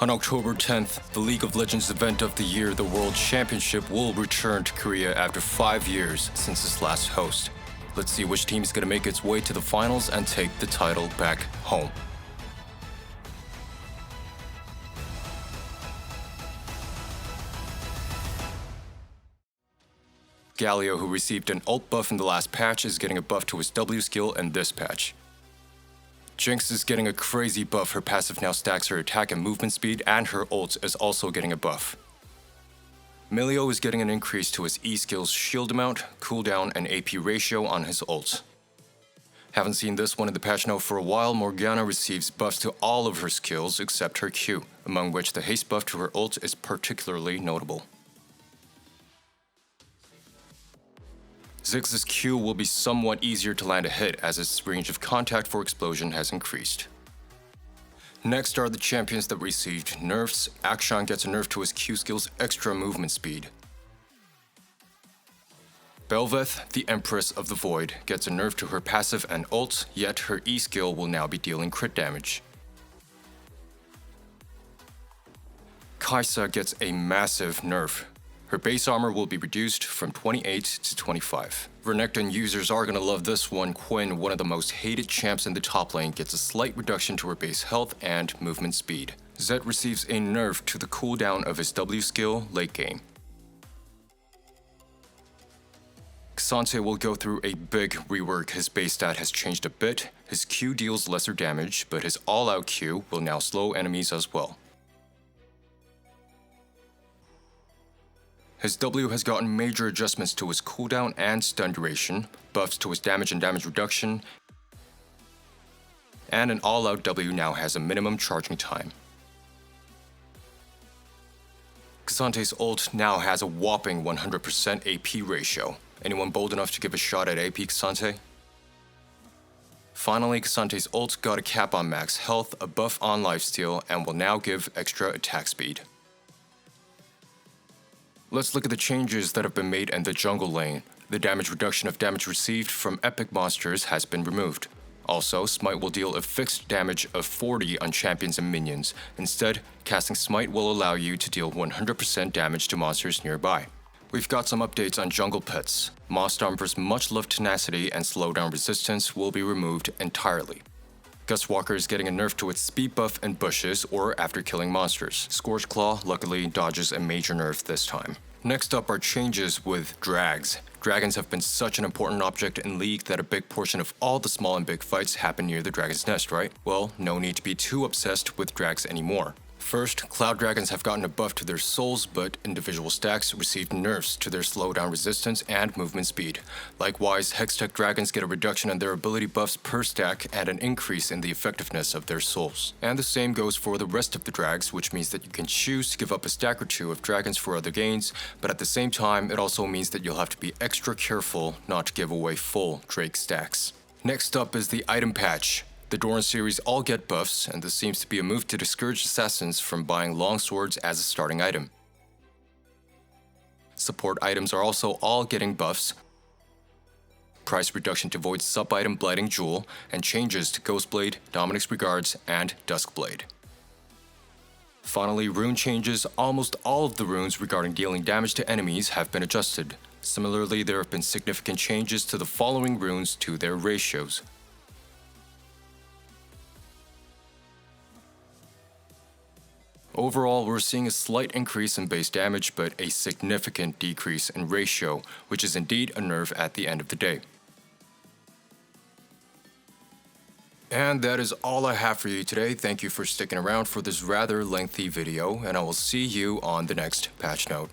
On October 10th, the League of Legends event of the year, the World Championship, will return to Korea after 5 years since its last host. Let's see which team is going to make its way to the finals and take the title back home. Galio, who received an ult buff in the last patch, is getting a buff to his W skill in this patch. Jinx is getting a crazy buff. Her passive now stacks her attack and movement speed, and her ult is also getting a buff. Milio is getting an increase to his E skill's shield amount, cooldown, and AP ratio on his ult. Haven't seen this one in the patch note for a while. Morgana receives buffs to all of her skills except her Q, among which the haste buff to her ult is particularly notable. Ziggs's Q will be somewhat easier to land a hit as its range of contact for explosion has increased. Next are the champions that received nerfs. Akshan gets a nerf to his Q skill's extra movement speed. Belveth, the Empress of the Void, gets a nerf to her passive and ult, yet her E skill will now be dealing crit damage. Kai'Sa gets a massive nerf. Her base armor will be reduced from 28 to 25. Renekton users are gonna love this one. Quinn, one of the most hated champs in the top lane, gets a slight reduction to her base health and movement speed. Zed receives a nerf to the cooldown of his W skill late game. Xante will go through a big rework. His base stat has changed a bit. His Q deals lesser damage, but his all-out Q will now slow enemies as well. His W has gotten major adjustments to his cooldown and stun duration, buffs to his damage and damage reduction, and an all-out W now has a minimum charging time. Xante's ult now has a whopping 100% AP ratio. Anyone bold enough to give a shot at AP Xante? Finally, Xante's ult got a cap on max health, a buff on lifesteal, and will now give extra attack speed. Let's look at the changes that have been made in the jungle lane. The damage reduction of damage received from epic monsters has been removed. Also, Smite will deal a fixed damage of 40 on champions and minions. Instead, casting Smite will allow you to deal 100% damage to monsters nearby. We've got some updates on jungle pets. Moss Stomper's much-loved tenacity and slowdown resistance will be removed entirely. Gustwalker is getting a nerf to its speed buff in bushes or after killing monsters. Scorched Claw, luckily, dodges a major nerf this time. Next up are changes with drags. Dragons have been such an important object in League that a big portion of all the small and big fights happen near the dragon's nest, right? Well, no need to be too obsessed with drags anymore. First, Cloud Dragons have gotten a buff to their souls, but individual stacks received nerfs to their slowdown resistance and movement speed. Likewise, Hextech Dragons get a reduction in their ability buffs per stack and an increase in the effectiveness of their souls. And the same goes for the rest of the drags, which means that you can choose to give up a stack or two of dragons for other gains, but at the same time, it also means that you'll have to be extra careful not to give away full Drake stacks. Next up is the item patch. The Doran series all get buffs, and this seems to be a move to discourage assassins from buying longswords as a starting item. Support items are also all getting buffs, price reduction to Void's sub-item Blighting Jewel, and changes to Ghostblade, Dominic's Regards, and Duskblade. Finally, Rune Changes. Almost all of the runes regarding dealing damage to enemies have been adjusted. Similarly, there have been significant changes to the following runes to their ratios. Overall, we're seeing a slight increase in base damage, but a significant decrease in ratio, which is indeed a nerf at the end of the day. And that is all I have for you today. Thank you for sticking around for this rather lengthy video, and I will see you on the next patch note.